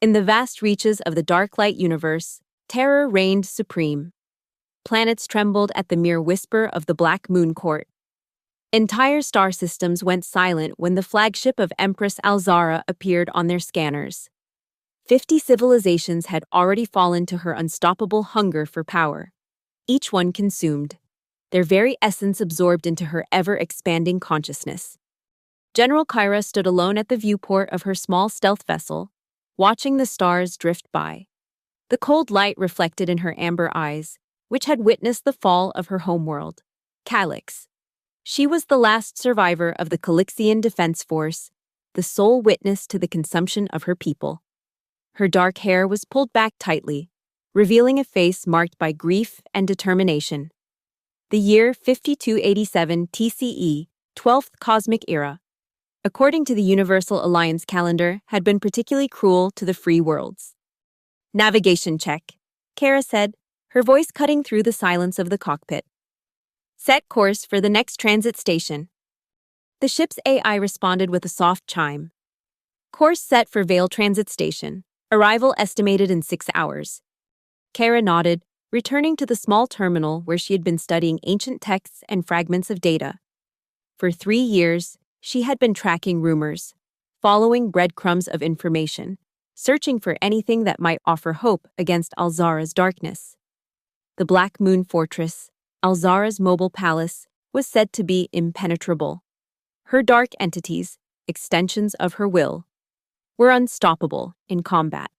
In the vast reaches of the dark light universe, terror reigned supreme. Planets trembled at the mere whisper of the Black Moon Court. Entire star systems went silent when the flagship of Empress Alzara appeared on their scanners. 50 civilizations had already fallen to her unstoppable hunger for power, each one consumed, their very essence absorbed into her ever-expanding consciousness. General Kyra stood alone at the viewport of her small stealth vessel, watching the stars drift by. The cold light reflected in her amber eyes, which had witnessed the fall of her homeworld, Calyx. She was the last survivor of the Calyxian Defense Force, the sole witness to the consumption of her people. Her dark hair was pulled back tightly, revealing a face marked by grief and determination. The year 5287 TCE, 12th Cosmic Era, according to the Universal Alliance calendar, had been particularly cruel to the free worlds. Navigation check, Kara said, her voice cutting through the silence of the cockpit. Set course for the next transit station. The ship's AI responded with a soft chime. Course set for Vale Transit Station. Arrival estimated in 6 hours. Kara nodded, returning to the small terminal where she had been studying ancient texts and fragments of data. For 3 years, she had been tracking rumors, following breadcrumbs of information, searching for anything that might offer hope against Alzara's darkness. The Black Moon Fortress, Alzara's mobile palace, was said to be impenetrable. Her dark entities, extensions of her will, were unstoppable in combat.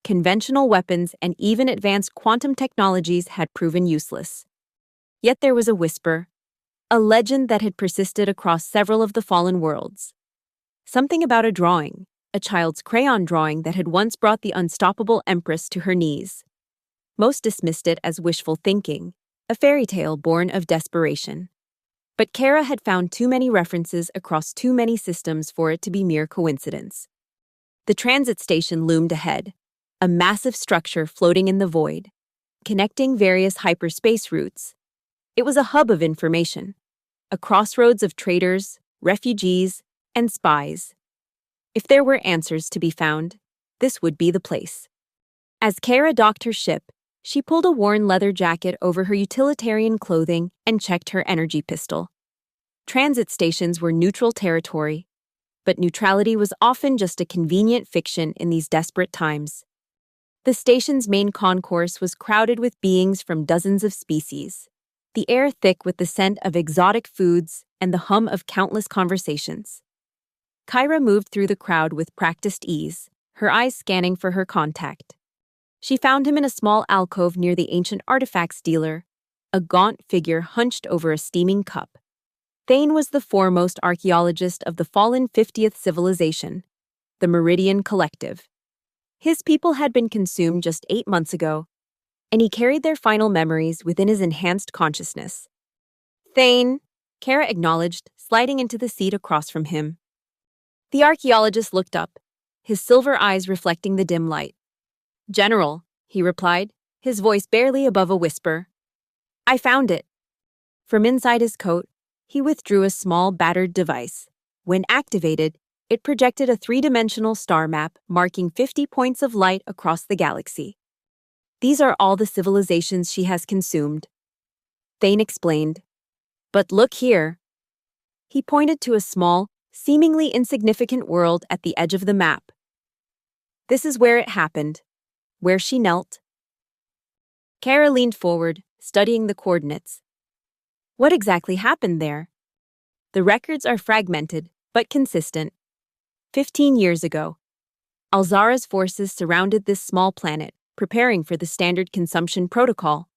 Conventional weapons and even advanced quantum technologies had proven useless. Yet there was a whisper, a legend that had persisted across several of the fallen worlds. Something about a drawing, a child's crayon drawing that had once brought the unstoppable Empress to her knees. Most dismissed it as wishful thinking, a fairy tale born of desperation. But Kara had found too many references across too many systems for it to be mere coincidence. The transit station loomed ahead, a massive structure floating in the void, connecting various hyperspace routes. It was a hub of information, a crossroads of traders, refugees, and spies. If there were answers to be found, this would be the place. As Kara docked her ship, she pulled a worn leather jacket over her utilitarian clothing and checked her energy pistol. Transit stations were neutral territory, but neutrality was often just a convenient fiction in these desperate times. The station's main concourse was crowded with beings from dozens of species, the air thick with the scent of exotic foods and the hum of countless conversations. Kyra moved through the crowd with practiced ease, her eyes scanning for her contact. She found him in a small alcove near the ancient artifacts dealer, a gaunt figure hunched over a steaming cup. Thane was the foremost archaeologist of the fallen 50th civilization, the Meridian Collective. His people had been consumed just 8 months ago, and he carried their final memories within his enhanced consciousness. Thane, Kara acknowledged, sliding into the seat across from him. The archaeologist looked up, his silver eyes reflecting the dim light. General, he replied, his voice barely above a whisper. I found it. From inside his coat, he withdrew a small battered device. When activated, it projected a 3-dimensional star map marking 50 points of light across the galaxy. These are all the civilizations she has consumed. Thane explained. But look here. He pointed to a small, seemingly insignificant world at the edge of the map. This is where it happened, where she knelt. Kara leaned forward, studying the coordinates. What exactly happened there? The records are fragmented, but consistent. 15 years ago, Alzara's forces surrounded this small planet, preparing for the standard consumption protocol.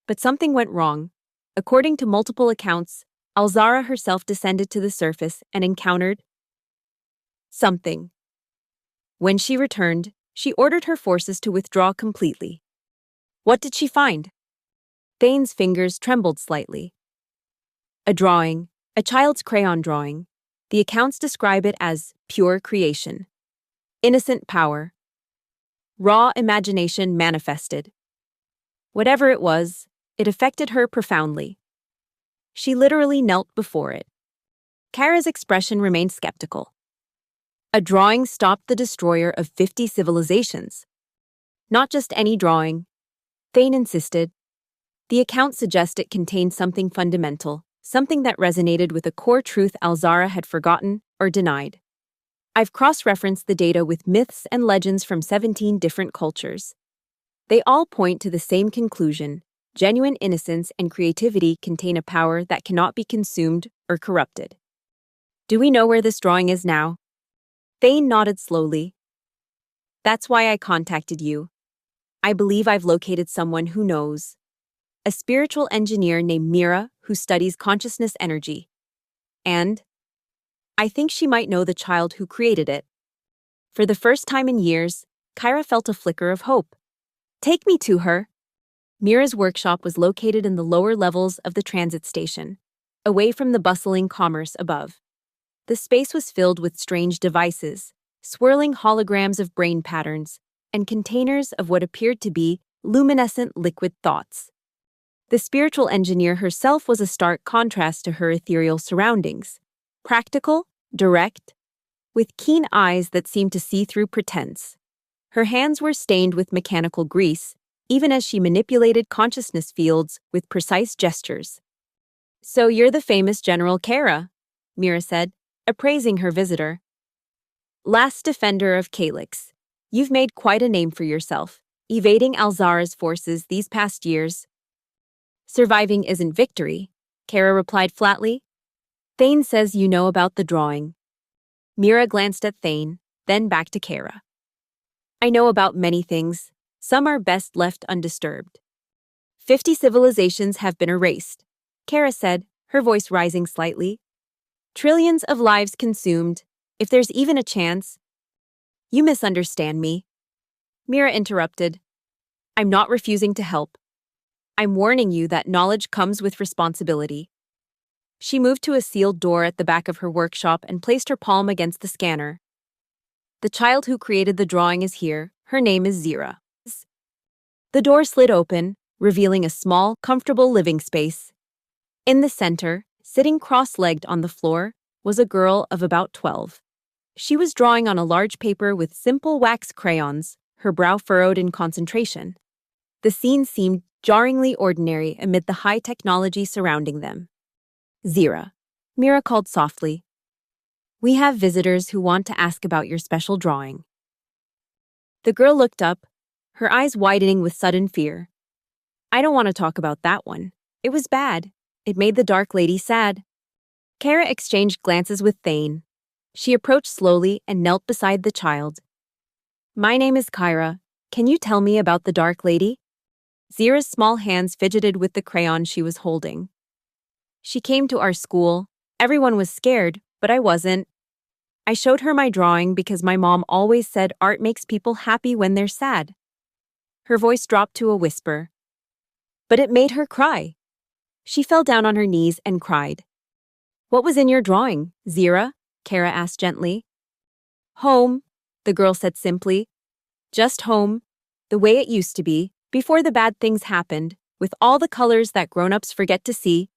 But something went wrong. According to multiple accounts, Alzara herself descended to the surface and encountered something. When she returned, she ordered her forces to withdraw completely. What did she find? Thane's fingers trembled slightly. A drawing, a child's crayon drawing. The accounts describe it as pure creation. Innocent power. Raw imagination manifested. Whatever it was, it affected her profoundly. She literally knelt before it. Kara's expression remained skeptical. A drawing stopped the destroyer of 50 civilizations. Not just any drawing, Thane insisted. The account suggests it contained something fundamental, something that resonated with a core truth Alzara had forgotten or denied. I've cross-referenced the data with myths and legends from 17 different cultures. They all point to the same conclusion: genuine innocence and creativity contain a power that cannot be consumed or corrupted. Do we know where this drawing is now? Thane nodded slowly. That's why I contacted you. I believe I've located someone who knows. A spiritual engineer named Mira who studies consciousness energy. And I think she might know the child who created it. For the first time in years, Kyra felt a flicker of hope. Take me to her. Mira's workshop was located in the lower levels of the transit station, away from the bustling commerce above. The space was filled with strange devices, swirling holograms of brain patterns, and containers of what appeared to be luminescent liquid thoughts. The spiritual engineer herself was a stark contrast to her ethereal surroundings. Practical, direct, with keen eyes that seemed to see through pretense. Her hands were stained with mechanical grease, even as she manipulated consciousness fields with precise gestures. So you're the famous General Kara, Mira said, appraising her visitor. Last defender of Calyx, you've made quite a name for yourself, evading Alzara's forces these past years. Surviving isn't victory, Kara replied flatly. Thane says you know about the drawing. Mira glanced at Thane, then back to Kara. I know about many things. Some are best left undisturbed. 50 civilizations have been erased, Kara said, her voice rising slightly. Trillions of lives consumed, if there's even a chance. You misunderstand me. Mira interrupted. I'm not refusing to help. I'm warning you that knowledge comes with responsibility. She moved to a sealed door at the back of her workshop and placed her palm against the scanner. The child who created the drawing is here. Her name is Zira. The door slid open, revealing a small, comfortable living space. In the center, sitting cross-legged on the floor, was a girl of about 12. She was drawing on a large paper with simple wax crayons, her brow furrowed in concentration. The scene seemed jarringly ordinary amid the high technology surrounding them. Zira, Mira called softly. We have visitors who want to ask about your special drawing. The girl looked up, her eyes widening with sudden fear. I don't want to talk about that one. It was bad. It made the Dark Lady sad. Kara exchanged glances with Thane. She approached slowly and knelt beside the child. My name is Kyra. Can you tell me about the Dark Lady? Zira's small hands fidgeted with the crayon she was holding. She came to our school. Everyone was scared, but I wasn't. I showed her my drawing because my mom always said art makes people happy when they're sad. Her voice dropped to a whisper. But it made her cry. She fell down on her knees and cried. What was in your drawing, Zira? Kara asked gently. Home, the girl said simply. Just home, the way it used to be, before the bad things happened, with all the colors that grown-ups forget to see.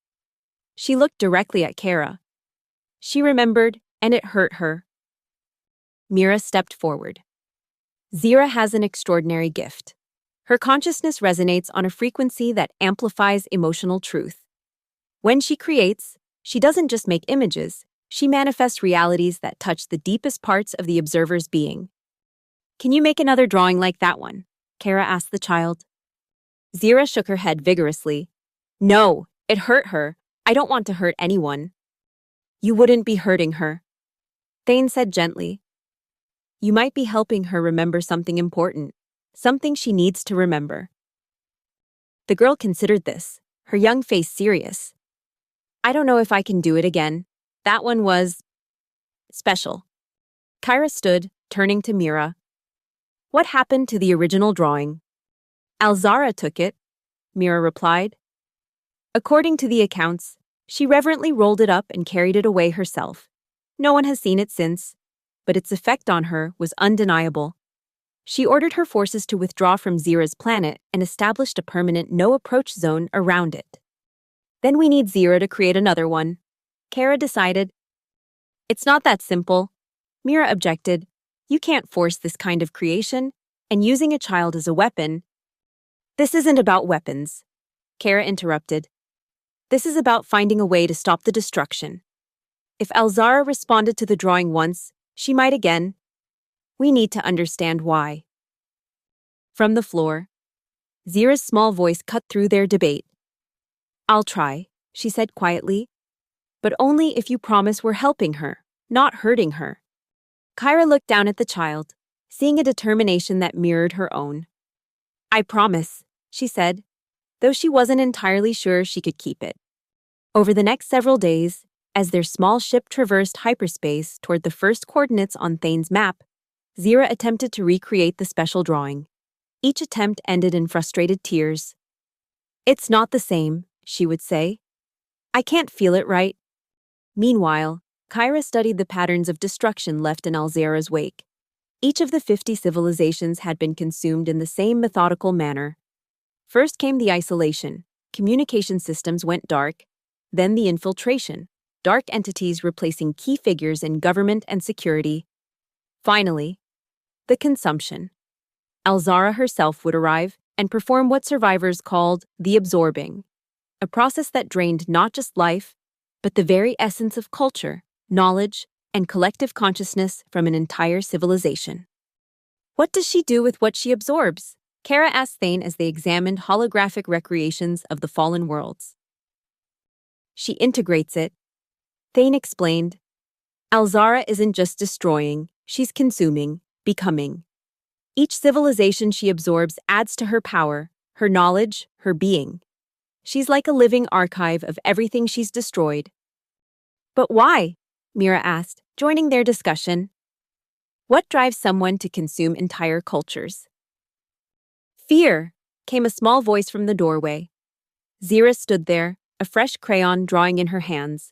She looked directly at Kara. She remembered, and it hurt her. Mira stepped forward. Zira has an extraordinary gift. Her consciousness resonates on a frequency that amplifies emotional truth. When she creates, she doesn't just make images, she manifests realities that touch the deepest parts of the observer's being. Can you make another drawing like that one? Kara asked the child. Zira shook her head vigorously. No, it hurt her. I don't want to hurt anyone. You wouldn't be hurting her. Thane said gently. You might be helping her remember something important, something she needs to remember. The girl considered this, her young face serious. I don't know if I can do it again. That one was special. Kyra stood, turning to Mira. What happened to the original drawing? Alzara took it, Mira replied. According to the accounts, she reverently rolled it up and carried it away herself. No one has seen it since, but its effect on her was undeniable. She ordered her forces to withdraw from Zira's planet and established a permanent no-approach zone around it. Then we need Zira to create another one. Kara decided. It's not that simple. Mira objected. You can't force this kind of creation, and using a child as a weapon. This isn't about weapons, Kara interrupted. This is about finding a way to stop the destruction. If Alzara responded to the drawing once, she might again. We need to understand why. From the floor, Zira's small voice cut through their debate. I'll try, she said quietly, but only if you promise we're helping her, not hurting her. Kyra looked down at the child, seeing a determination that mirrored her own. I promise, she said, though she wasn't entirely sure she could keep it. Over the next several days, as their small ship traversed hyperspace toward the first coordinates on Thane's map, Zira attempted to recreate the special drawing. Each attempt ended in frustrated tears. It's not the same, she would say. I can't feel it right. Meanwhile, Kyra studied the patterns of destruction left in Alzara's wake. Each of the 50 civilizations had been consumed in the same methodical manner. First came the isolation. Communication systems went dark. Then the infiltration. Dark entities replacing key figures in government and security. Finally, the consumption. Alzara herself would arrive and perform what survivors called the absorbing, a process that drained not just life, but the very essence of culture, knowledge, and collective consciousness from an entire civilization. What does she do with what she absorbs? Kara asked Thane as they examined holographic recreations of the fallen worlds. She integrates it, Thane explained. Alzara isn't just destroying, she's consuming, becoming. Each civilization she absorbs adds to her power, her knowledge, her being. She's like a living archive of everything she's destroyed. But why? Mira asked, joining their discussion. What drives someone to consume entire cultures? Fear, came a small voice from the doorway. Zira stood there, a fresh crayon drawing in her hands.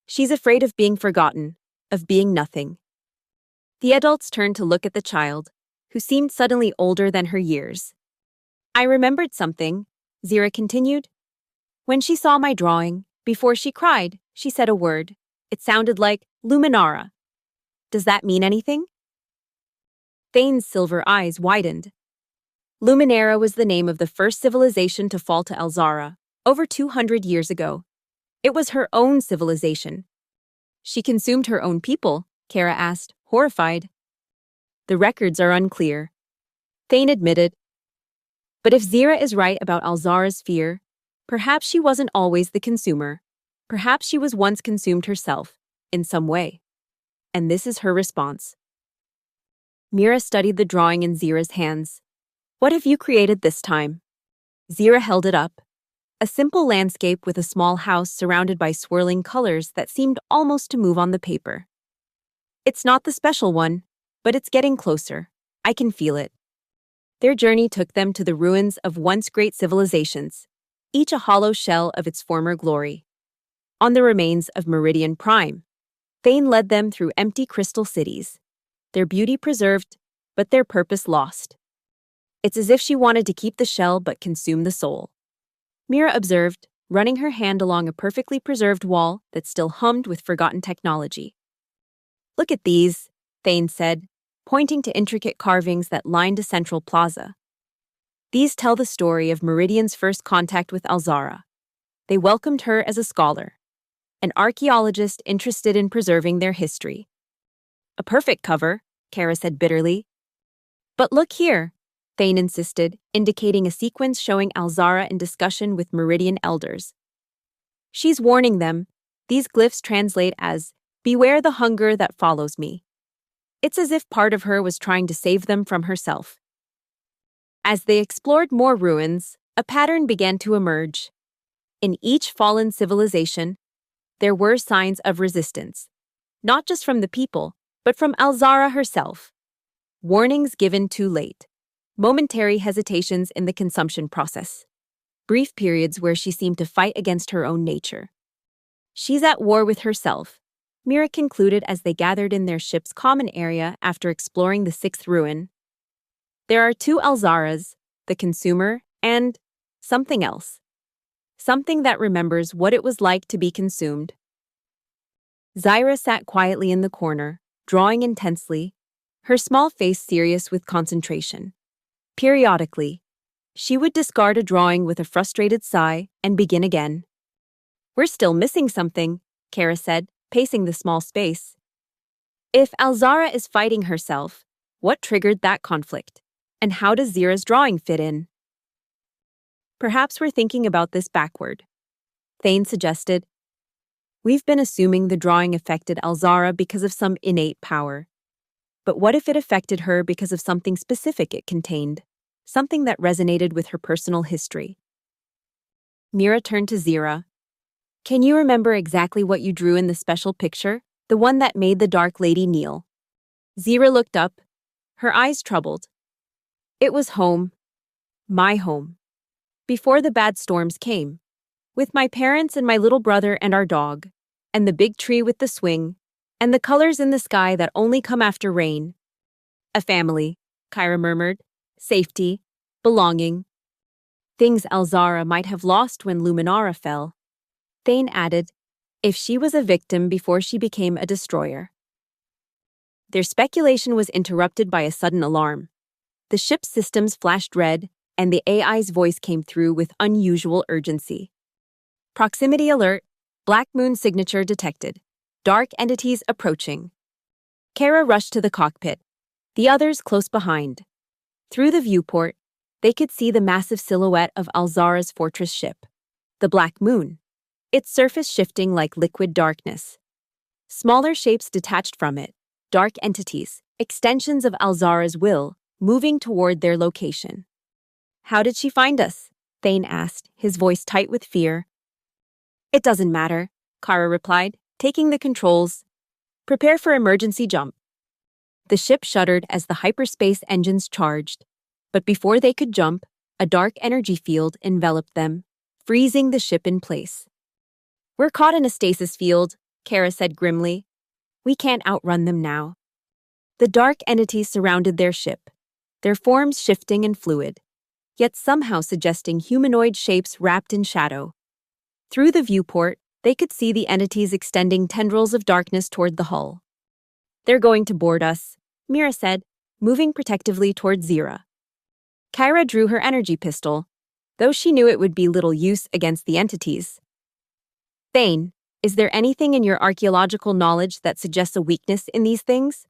She's afraid of being forgotten, of being nothing. The adults turned to look at the child, who seemed suddenly older than her years. I remembered something, Zira continued. When she saw my drawing, before she cried, she said a word. It sounded like Luminara. Does that mean anything? Thane's silver eyes widened. Luminara was the name of the first civilization to fall to Alzara, over 200 years ago. It was her own civilization. She consumed her own people, Kara asked, horrified. The records are unclear, Thane admitted. But if Zira is right about Alzara's fear, perhaps she wasn't always the consumer. Perhaps she was once consumed herself, in some way. And this is her response. Mira studied the drawing in Zira's hands. What have you created this time? Zira held it up. A simple landscape with a small house surrounded by swirling colors that seemed almost to move on the paper. It's not the special one, but it's getting closer. I can feel it. Their journey took them to the ruins of once great civilizations, each a hollow shell of its former glory. On the remains of Meridian Prime, Thane led them through empty crystal cities, their beauty preserved, but their purpose lost. It's as if she wanted to keep the shell but consume the soul. Mira observed, running her hand along a perfectly preserved wall that still hummed with forgotten technology. Look at these, Thane said, pointing to intricate carvings that lined a central plaza. These tell the story of Meridian's first contact with Alzara. They welcomed her as a scholar, an archaeologist interested in preserving their history. A perfect cover, Kara said bitterly. But look here, Thane insisted, indicating a sequence showing Alzara in discussion with Meridian elders. She's warning them. These glyphs translate as, beware the hunger that follows me. It's as if part of her was trying to save them from herself. As they explored more ruins, a pattern began to emerge. In each fallen civilization, there were signs of resistance, not just from the people, but from Alzara herself. Warnings given too late. Momentary hesitations in the consumption process. Brief periods where she seemed to fight against her own nature. She's at war with herself, Mira concluded as they gathered in their ship's common area after exploring the sixth ruin. There are two Alzaras, the consumer and something else. Something that remembers what it was like to be consumed. Zira sat quietly in the corner, drawing intensely, her small face serious with concentration. Periodically, she would discard a drawing with a frustrated sigh and begin again. "We're still missing something," Kara said, pacing the small space. "If Alzara is fighting herself, what triggered that conflict? And how does Zira's drawing fit in?" "Perhaps we're thinking about this backward," Thane suggested. "We've been assuming the drawing affected Alzara because of some innate power. But what if it affected her because of something specific it contained? Something that resonated with her personal history?" Mira turned to Zira. "Can you remember exactly what you drew in the special picture? The one that made the Dark Lady kneel?" Zira looked up, her eyes troubled. "It was home. My home. Before the bad storms came. With my parents and my little brother and our dog. And the big tree with the swing. And the colors in the sky that only come after rain. A family," Kyra murmured. "Safety. Belonging. Things Alzara might have lost when Luminara fell." Thane added, "If she was a victim before she became a destroyer." Their speculation was interrupted by a sudden alarm. The ship's systems flashed red, and the AI's voice came through with unusual urgency. "Proximity alert. Black Moon signature detected. Dark entities approaching." Kara rushed to the cockpit, the others close behind. Through the viewport, they could see the massive silhouette of Alzara's fortress ship, the Black Moon, its surface shifting like liquid darkness. Smaller shapes detached from it, dark entities, extensions of Alzara's will, moving toward their location. "How did she find us?" Thane asked, his voice tight with fear. "It doesn't matter," Kara replied, taking the controls. "Prepare for emergency jump." The ship shuddered as the hyperspace engines charged, but before they could jump, a dark energy field enveloped them, freezing the ship in place. "We're caught in a stasis field," Kara said grimly. "We can't outrun them now." The dark entities surrounded their ship, their forms shifting and fluid, yet somehow suggesting humanoid shapes wrapped in shadow. Through the viewport, they could see the entities extending tendrils of darkness toward the hull. "They're going to board us," Mira said, moving protectively toward Zira. Kyra drew her energy pistol, though she knew it would be little use against the entities. "Thane, is there anything in your archaeological knowledge that suggests a weakness in these things?"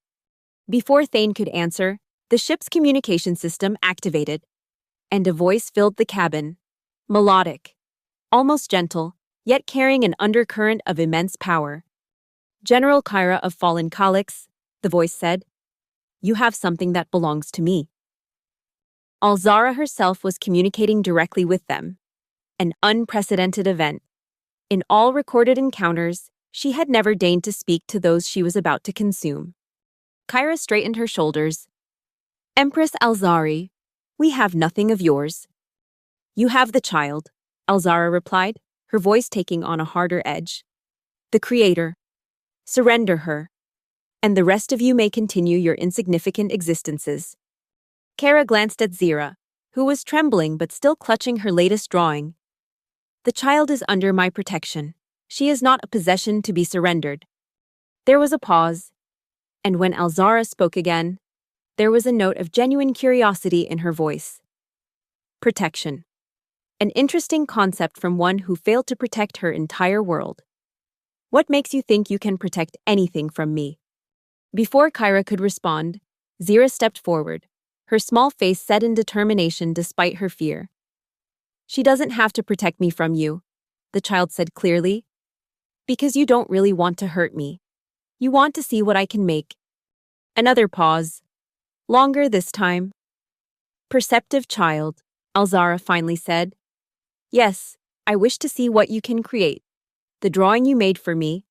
Before Thane could answer, the ship's communication system activated, and a voice filled the cabin, melodic, almost gentle, yet carrying an undercurrent of immense power. "General Kyra of Fallen Calyx," the voice said, "you have something that belongs to me." Alzara herself was communicating directly with them, an unprecedented event. In all recorded encounters, she had never deigned to speak to those she was about to consume. Kyra straightened her shoulders. "Empress Alzari, we have nothing of yours." "You have the child," Alzara replied, her voice taking on a harder edge. "The creator. Surrender her, and the rest of you may continue your insignificant existences." Kara glanced at Zira, who was trembling but still clutching her latest drawing. "The child is under my protection. She is not a possession to be surrendered." There was a pause, and when Alzara spoke again, there was a note of genuine curiosity in her voice. "Protection. An interesting concept from one who failed to protect her entire world. What makes you think you can protect anything from me?" Before Kyra could respond, Zira stepped forward, her small face set in determination despite her fear. "She doesn't have to protect me from you," the child said clearly. "Because you don't really want to hurt me. You want to see what I can make." Another pause. Longer this time. "Perceptive child," Alzara finally said. "Yes, I wish to see what you can create. The drawing you made for me.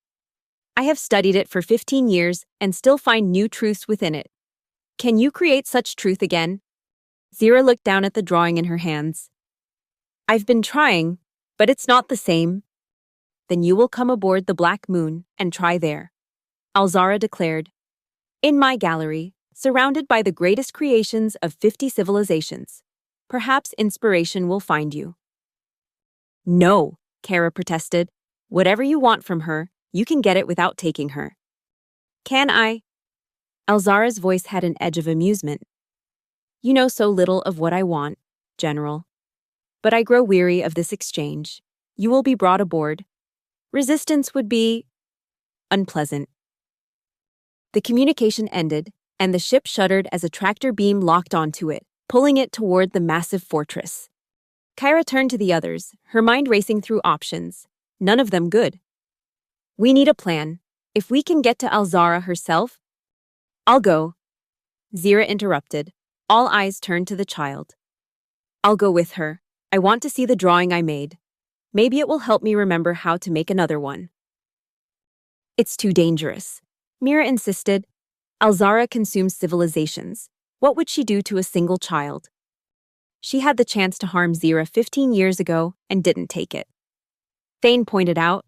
I have studied it for 15 years and still find new truths within it. Can you create such truth again?" Zira looked down at the drawing in her hands. "I've been trying, but it's not the same." "Then you will come aboard the Black Moon and try there," Alzara declared. "In my gallery, surrounded by the greatest creations of 50 civilizations. Perhaps inspiration will find you." "No," Kara protested. "Whatever you want from her, you can get it without taking her." "Can I?" Alzara's voice had an edge of amusement. You know so little of what I want, General. But I grow weary of this exchange. You will be brought aboard. Resistance would be unpleasant. The communication ended, and the ship shuddered as a tractor beam locked onto it, pulling it toward the massive fortress. Kyra turned to the others, her mind racing through options, none of them good. We need a plan. If we can get to Alzara herself, I'll go. Zira interrupted. All eyes turned to the child. I'll go with her. I want to see the drawing I made. Maybe it will help me remember how to make another one. It's too dangerous. Mira insisted. Alzara consumes civilizations. What would she do to a single child? She had the chance to harm Zira 15 years ago and didn't take it. Thane pointed out.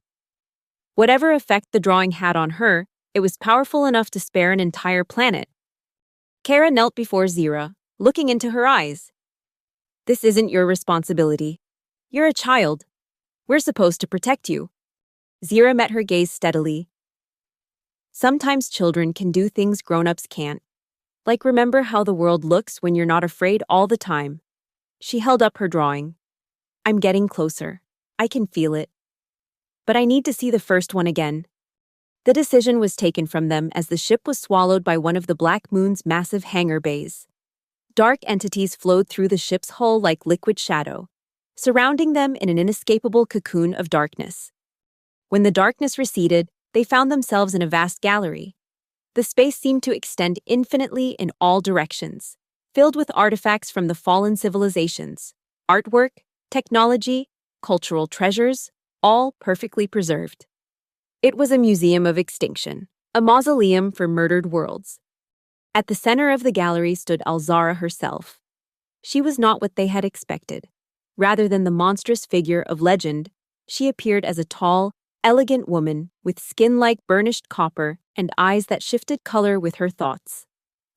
Whatever effect the drawing had on her, it was powerful enough to spare an entire planet. Kara knelt before Zira, looking into her eyes. This isn't your responsibility. You're a child. We're supposed to protect you. Zira met her gaze steadily. Sometimes children can do things grown-ups can't. Like remember how the world looks when you're not afraid all the time. She held up her drawing. I'm getting closer. I can feel it. But I need to see the first one again. The decision was taken from them as the ship was swallowed by one of the Black Moon's massive hangar bays. Dark entities flowed through the ship's hull like liquid shadow, surrounding them in an inescapable cocoon of darkness. When the darkness receded, they found themselves in a vast gallery. The space seemed to extend infinitely in all directions, filled with artifacts from the fallen civilizations, artwork, technology, cultural treasures, all perfectly preserved. It was a museum of extinction, a mausoleum for murdered worlds. At the center of the gallery stood Alzara herself. She was not what they had expected. Rather than the monstrous figure of legend, she appeared as a tall, elegant woman with skin like burnished copper and eyes that shifted color with her thoughts.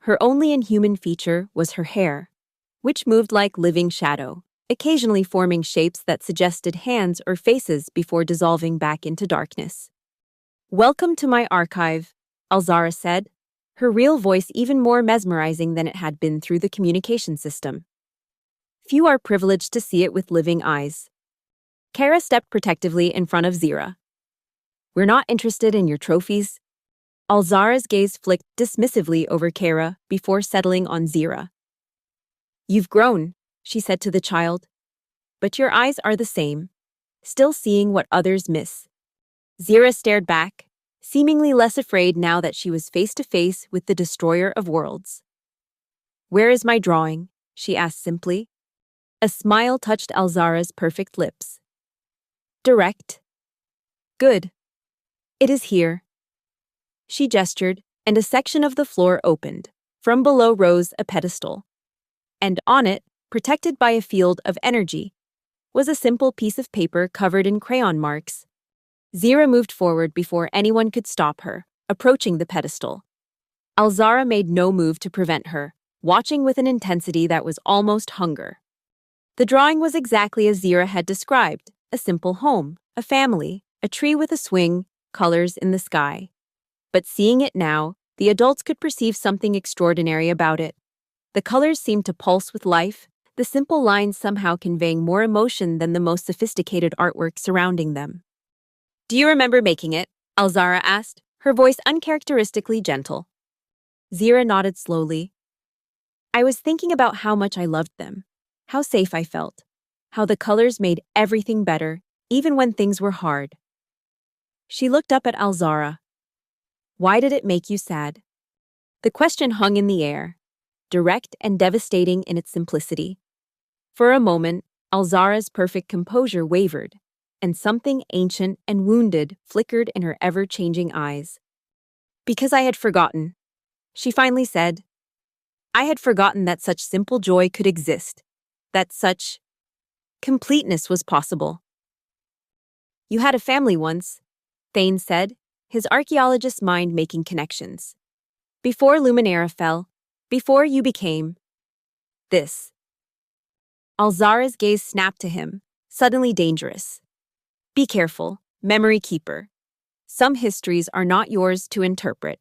Her only inhuman feature was her hair, which moved like living shadow, occasionally forming shapes that suggested hands or faces before dissolving back into darkness. Welcome to my archive, Alzara said, her real voice even more mesmerizing than it had been through the communication system. Few are privileged to see it with living eyes. Kara stepped protectively in front of Zira. We're not interested in your trophies. Alzara's gaze flicked dismissively over Kara before settling on Zira. You've grown, she said to the child. But your eyes are the same, still seeing what others miss. Zira stared back, seemingly less afraid now that she was face to face with the destroyer of worlds. Where is my drawing? She asked simply. A smile touched Alzara's perfect lips. Direct. Good. It is here. She gestured, and a section of the floor opened. From below rose a pedestal. And on it, protected by a field of energy, was a simple piece of paper covered in crayon marks. Zira moved forward before anyone could stop her, approaching the pedestal. Alzara made no move to prevent her, watching with an intensity that was almost hunger. The drawing was exactly as Zira had described, a simple home, a family, a tree with a swing, colors in the sky. But seeing it now, the adults could perceive something extraordinary about it. The colors seemed to pulse with life, the simple lines somehow conveying more emotion than the most sophisticated artwork surrounding them. Do you remember making it? Alzara asked, her voice uncharacteristically gentle. Zira nodded slowly. I was thinking about how much I loved them, how safe I felt, how the colors made everything better, even when things were hard. She looked up at Alzara. Why did it make you sad? The question hung in the air, direct and devastating in its simplicity. For a moment, Alzara's perfect composure wavered, and something ancient and wounded flickered in her ever-changing eyes. Because I had forgotten, she finally said. I had forgotten that such simple joy could exist, that such completeness was possible. You had a family once, Thane said, his archaeologist's mind making connections. Before Luminera fell, before you became this. Alzara's gaze snapped to him, suddenly dangerous. Be careful, memory keeper. Some histories are not yours to interpret.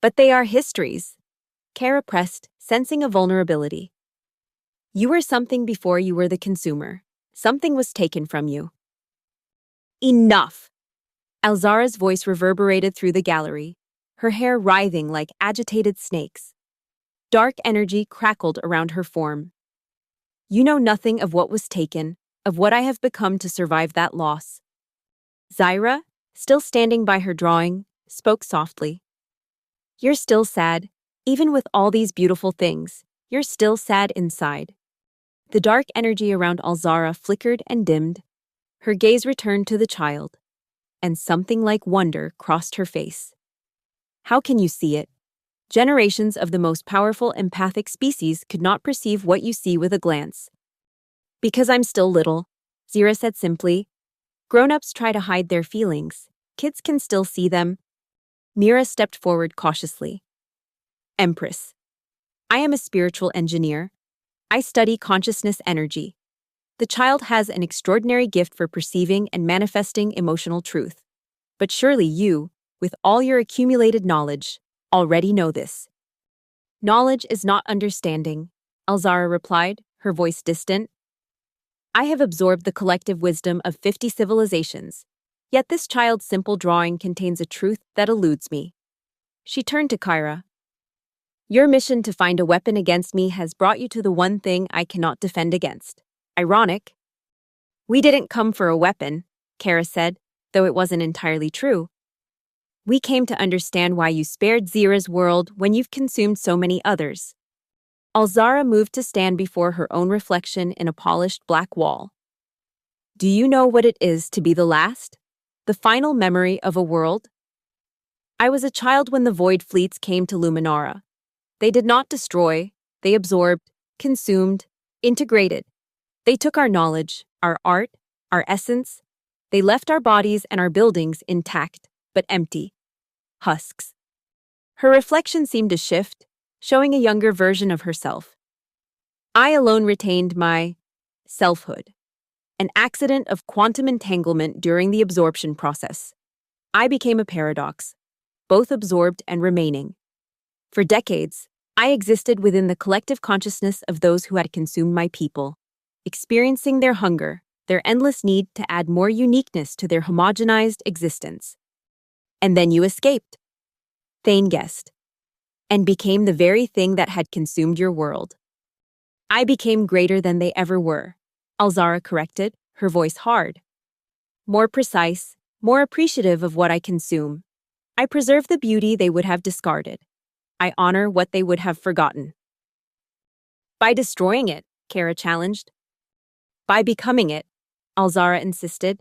But they are histories. Kara pressed, sensing a vulnerability. You were something before you were the consumer. Something was taken from you. Enough! Alzara's voice reverberated through the gallery, her hair writhing like agitated snakes. Dark energy crackled around her form. You know nothing of what was taken, of what I have become to survive that loss. Zyra, still standing by her drawing, spoke softly. You're still sad. Even with all these beautiful things, you're still sad inside. The dark energy around Alzara flickered and dimmed. Her gaze returned to the child, and something like wonder crossed her face. How can you see it? Generations of the most powerful empathic species could not perceive what you see with a glance. Because I'm still little, Zyra said simply. Grown-ups try to hide their feelings. Kids can still see them. Mira stepped forward cautiously. Empress. I am a spiritual engineer. I study consciousness energy. The child has an extraordinary gift for perceiving and manifesting emotional truth. But surely you, with all your accumulated knowledge, already know this. Knowledge is not understanding, Alzara replied, her voice distant. I have absorbed the collective wisdom of 50 civilizations, yet this child's simple drawing contains a truth that eludes me. She turned to Kyra. Your mission to find a weapon against me has brought you to the one thing I cannot defend against. Ironic. We didn't come for a weapon, Kara said, though it wasn't entirely true. We came to understand why you spared Zyra's world when you've consumed so many others. Alzara moved to stand before her own reflection in a polished black wall. Do you know what it is to be the last? The final memory of a world? I was a child when the Void fleets came to Luminara. They did not destroy, they absorbed, consumed, integrated. They took our knowledge, our art, our essence. They left our bodies and our buildings intact, but empty. Husks. Her reflection seemed to shift, showing a younger version of herself. I alone retained my selfhood, an accident of quantum entanglement during the absorption process. I became a paradox, both absorbed and remaining. For decades, I existed within the collective consciousness of those who had consumed my people, experiencing their hunger, their endless need to add more uniqueness to their homogenized existence. And then you escaped. Thane guessed. And became the very thing that had consumed your world. I became greater than they ever were, Alzara corrected, her voice hard. More precise, more appreciative of what I consume. I preserve the beauty they would have discarded. I honor what they would have forgotten. By destroying it, Kara challenged. By becoming it, Alzara insisted.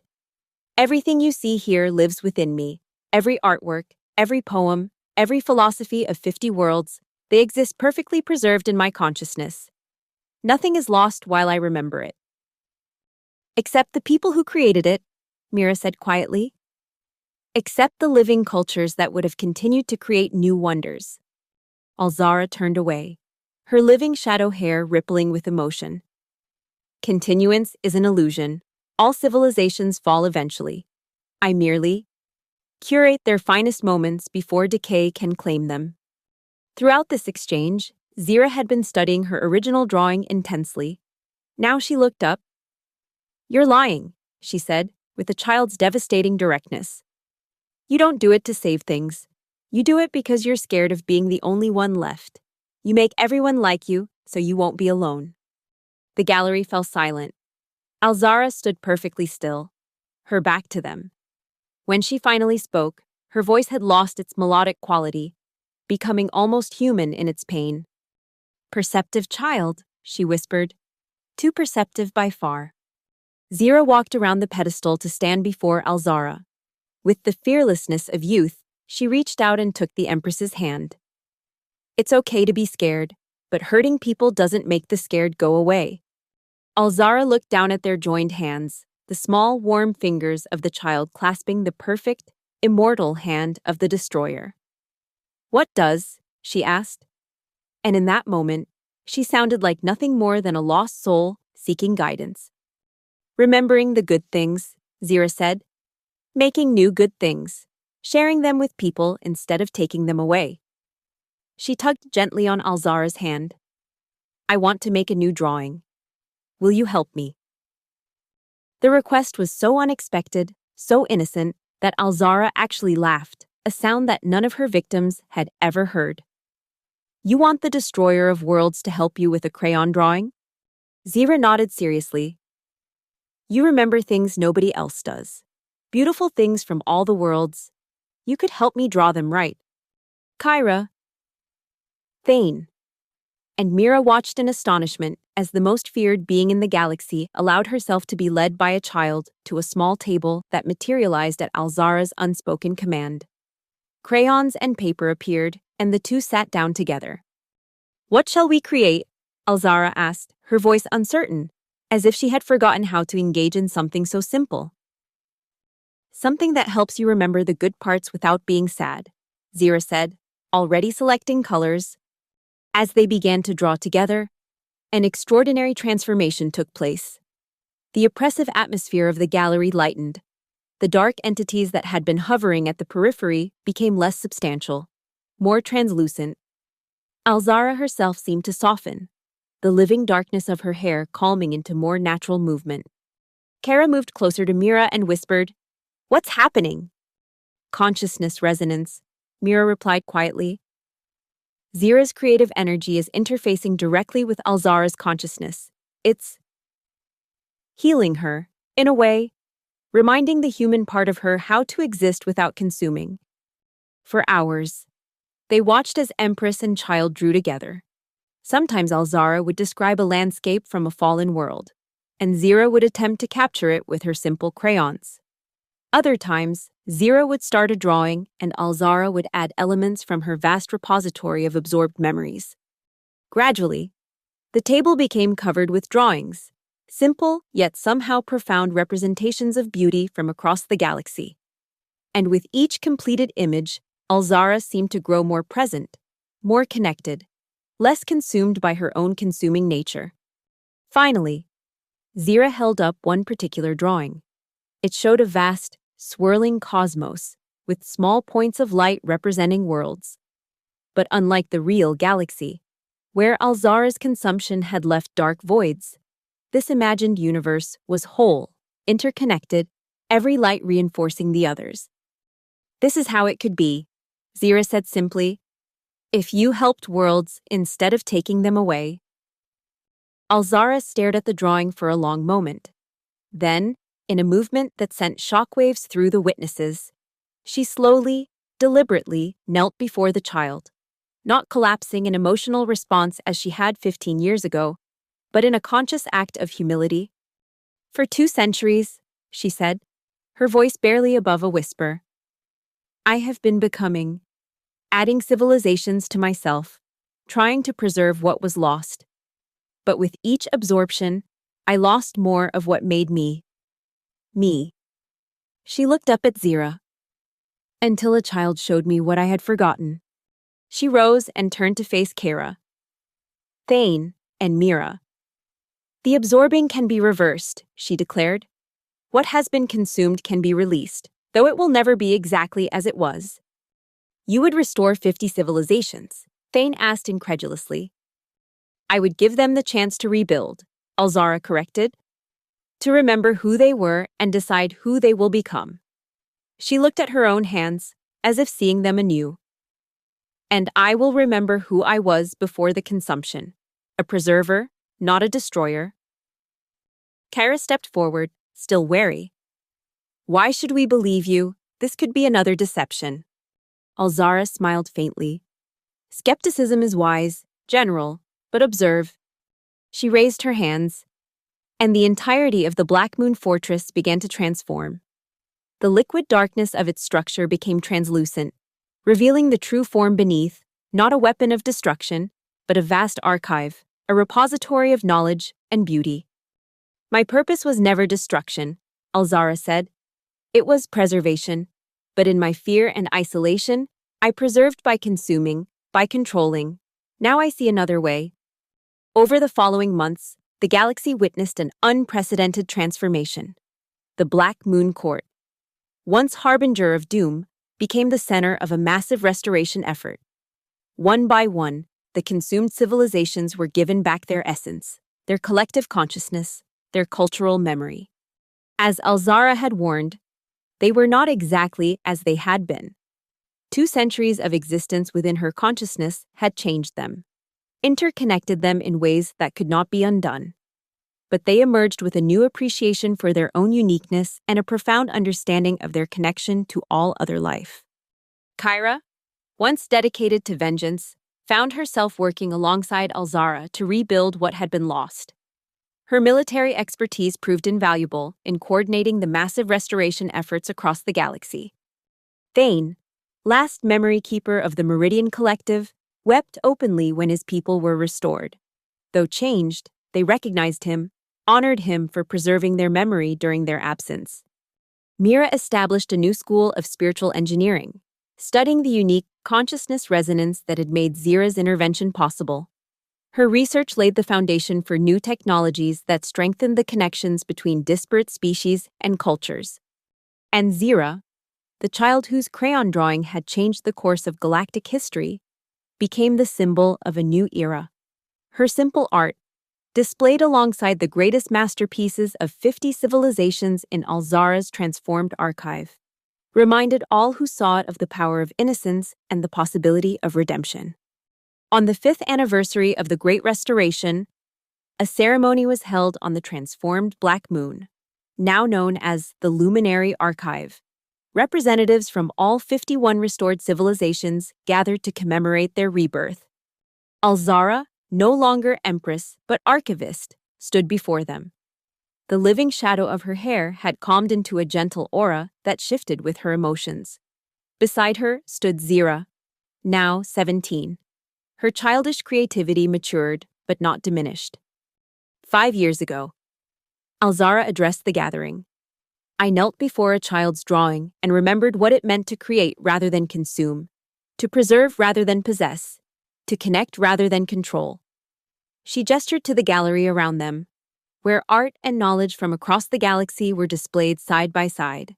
Everything you see here lives within me. Every artwork, every poem, every philosophy of 50 worlds, they exist perfectly preserved in my consciousness. Nothing is lost while I remember it. Except the people who created it, Mira said quietly. Except the living cultures that would have continued to create new wonders. Alzara turned away, her living shadow hair rippling with emotion. Continuance is an illusion. All civilizations fall eventually. I merely curate their finest moments before decay can claim them. Throughout this exchange, Zyra had been studying her original drawing intensely. Now she looked up. You're lying, she said, with a child's devastating directness. You don't do it to save things. You do it because you're scared of being the only one left. You make everyone like you, so you won't be alone. The gallery fell silent. Alzara stood perfectly still, her back to them. When she finally spoke, her voice had lost its melodic quality, becoming almost human in its pain. Perceptive child, she whispered. Too perceptive by far. Zyra walked around the pedestal to stand before Alzara. With the fearlessness of youth, she reached out and took the Empress's hand. It's okay to be scared, but hurting people doesn't make the scared go away. Alzara looked down at their joined hands, the small, warm fingers of the child clasping the perfect, immortal hand of the destroyer. What does? She asked. And in that moment, she sounded like nothing more than a lost soul seeking guidance. Remembering the good things, Zyra said. Making new good things. Sharing them with people instead of taking them away. She tugged gently on Alzara's hand. I want to make a new drawing. Will you help me? The request was so unexpected, so innocent, that Alzara actually laughed, a sound that none of her victims had ever heard. You want the destroyer of worlds to help you with a crayon drawing? Zira nodded seriously. You remember things nobody else does. Beautiful things from all the worlds. You could help me draw them right. Kyra. Thane. And Mira watched in astonishment as the most feared being in the galaxy allowed herself to be led by a child to a small table that materialized at Alzara's unspoken command. Crayons and paper appeared, and the two sat down together. What shall we create? Alzara asked, her voice uncertain, as if she had forgotten how to engage in something so simple. Something that helps you remember the good parts without being sad, Zira said, already selecting colors. As they began to draw together, an extraordinary transformation took place. The oppressive atmosphere of the gallery lightened. The dark entities that had been hovering at the periphery became less substantial, more translucent. Alzara herself seemed to soften, the living darkness of her hair calming into more natural movement. Kara moved closer to Mira and whispered, What's happening? Consciousness resonance, Mira replied quietly. Zira's creative energy is interfacing directly with Alzara's consciousness. It's healing her, in a way, reminding the human part of her how to exist without consuming. For hours, they watched as Empress and child drew together. Sometimes Alzara would describe a landscape from a fallen world, and Zira would attempt to capture it with her simple crayons. Other times, Zira would start a drawing and Alzara would add elements from her vast repository of absorbed memories. Gradually, the table became covered with drawings, simple yet somehow profound representations of beauty from across the galaxy. And with each completed image, Alzara seemed to grow more present, more connected, less consumed by her own consuming nature. Finally, Zira held up one particular drawing. It showed a vast, swirling cosmos, with small points of light representing worlds. But unlike the real galaxy, where Alzara's consumption had left dark voids, this imagined universe was whole, interconnected, every light reinforcing the others. This is how it could be, Zira said simply, if you helped worlds instead of taking them away. Alzara stared at the drawing for a long moment. Then, in a movement that sent shockwaves through the witnesses, she slowly, deliberately knelt before the child, not collapsing in emotional response as she had 15 years ago, but in a conscious act of humility. For 2 centuries, she said, her voice barely above a whisper, I have been becoming, adding civilizations to myself, trying to preserve what was lost. But with each absorption, I lost more of what made me. Me. She looked up at Zira. Until a child showed me what I had forgotten. She rose and turned to face Kara, Thane, and Mira. The absorbing can be reversed, she declared. What has been consumed can be released, though it will never be exactly as it was. You would restore 50 civilizations, Thane asked incredulously. I would give them the chance to rebuild, Alzara corrected. To remember who they were and decide who they will become. She looked at her own hands, as if seeing them anew. And I will remember who I was before the consumption, a preserver, not a destroyer. Kara stepped forward, still wary. Why should we believe you? This could be another deception. Alzara smiled faintly. Skepticism is wise, general, but observe. She raised her hands, and the entirety of the Black Moon Fortress began to transform. The liquid darkness of its structure became translucent, revealing the true form beneath, not a weapon of destruction, but a vast archive, a repository of knowledge and beauty. My purpose was never destruction, Alzara said. It was preservation, but in my fear and isolation, I preserved by consuming, by controlling. Now I see another way. Over the following months, the galaxy witnessed an unprecedented transformation. The Black Moon Court, once harbinger of doom, became the center of a massive restoration effort. One by one, the consumed civilizations were given back their essence, their collective consciousness, their cultural memory. As Alzara had warned, they were not exactly as they had been. 2 centuries of existence within her consciousness had changed them, interconnected them in ways that could not be undone. But they emerged with a new appreciation for their own uniqueness and a profound understanding of their connection to all other life. Kyra, once dedicated to vengeance, found herself working alongside Alzara to rebuild what had been lost. Her military expertise proved invaluable in coordinating the massive restoration efforts across the galaxy. Thane, last memory keeper of the Meridian Collective, wept openly when his people were restored. Though changed, they recognized him, honored him for preserving their memory during their absence. Mira established a new school of spiritual engineering, studying the unique consciousness resonance that had made Zira's intervention possible. Her research laid the foundation for new technologies that strengthened the connections between disparate species and cultures. And Zira, the child whose crayon drawing had changed the course of galactic history, became the symbol of a new era. Her simple art, displayed alongside the greatest masterpieces of 50 civilizations in Alzara's transformed archive, reminded all who saw it of the power of innocence and the possibility of redemption. On the 5th anniversary of the Great Restoration, a ceremony was held on the transformed Black Moon, now known as the Luminary Archive. Representatives from all 51 restored civilizations gathered to commemorate their rebirth. Alzara, no longer Empress but Archivist, stood before them. The living shadow of her hair had calmed into a gentle aura that shifted with her emotions. Beside her stood Zira, now 17. Her childish creativity matured but not diminished. 5 years ago, Alzara addressed the gathering. I knelt before a child's drawing and remembered what it meant to create rather than consume, to preserve rather than possess, to connect rather than control. She gestured to the gallery around them, where art and knowledge from across the galaxy were displayed side by side.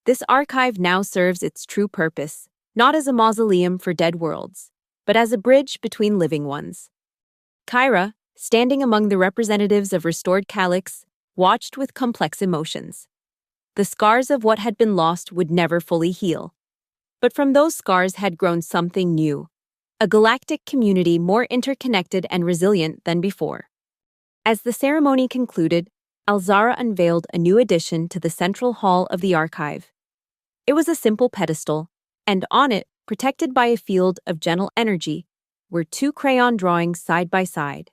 This archive now serves its true purpose, not as a mausoleum for dead worlds, but as a bridge between living ones. Kyra, standing among the representatives of restored Calyx, watched with complex emotions. The scars of what had been lost would never fully heal. But from those scars had grown something new, a galactic community more interconnected and resilient than before. As the ceremony concluded, Alzara unveiled a new addition to the central hall of the archive. It was a simple pedestal, and on it, protected by a field of gentle energy, were 2 crayon drawings side by side.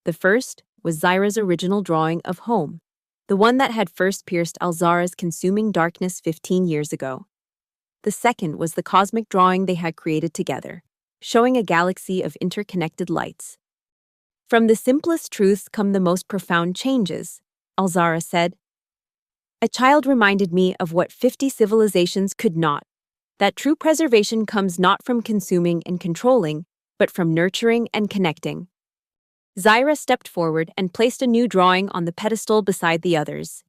The first was Zira's original drawing of home, the one that had first pierced Alzara's consuming darkness 15 years ago. The second was the cosmic drawing they had created together, showing a galaxy of interconnected lights. From the simplest truths come the most profound changes, Alzara said. A child reminded me of what 50 civilizations could not, that true preservation comes not from consuming and controlling, but from nurturing and connecting. Zira stepped forward and placed a new drawing on the pedestal beside the others.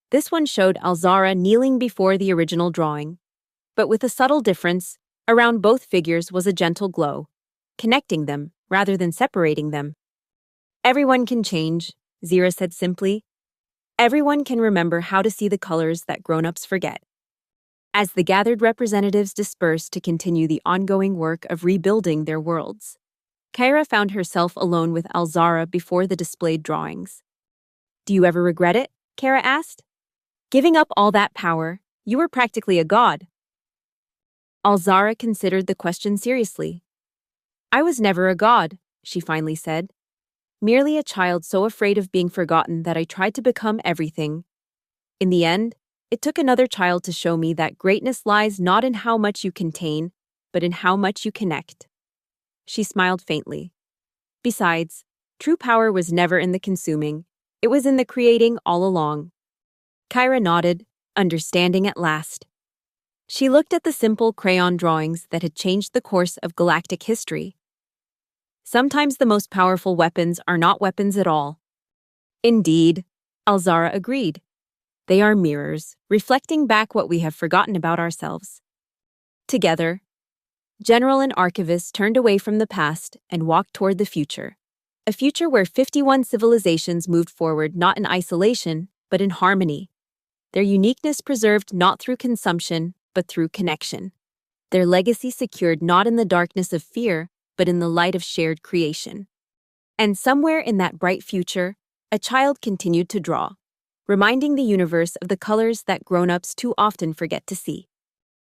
This one showed Alzara kneeling before the original drawing, but with a subtle difference. Around both figures was a gentle glow, connecting them rather than separating them. Everyone can change, Zira said simply. Everyone can remember how to see the colors that grown-ups forget. As the gathered representatives dispersed to continue the ongoing work of rebuilding their worlds, Kyra found herself alone with Alzara before the displayed drawings. Do you ever regret it? Kyra asked. Giving up all that power, you were practically a god. Alzara considered the question seriously. I was never a god, she finally said. Merely a child so afraid of being forgotten that I tried to become everything. In the end, it took another child to show me that greatness lies not in how much you contain, but in how much you connect. She smiled faintly. Besides, true power was never in the consuming, it was in the creating all along. Kyra nodded, understanding at last. She looked at the simple crayon drawings that had changed the course of galactic history. Sometimes the most powerful weapons are not weapons at all. Indeed, Alzara agreed. They are mirrors, reflecting back what we have forgotten about ourselves. Together, General and archivist turned away from the past and walked toward the future. A future where 51 civilizations moved forward not in isolation, but in harmony. Their uniqueness preserved not through consumption, but through connection. Their legacy secured not in the darkness of fear, but in the light of shared creation. And somewhere in that bright future, a child continued to draw, reminding the universe of the colors that grown-ups too often forget to see.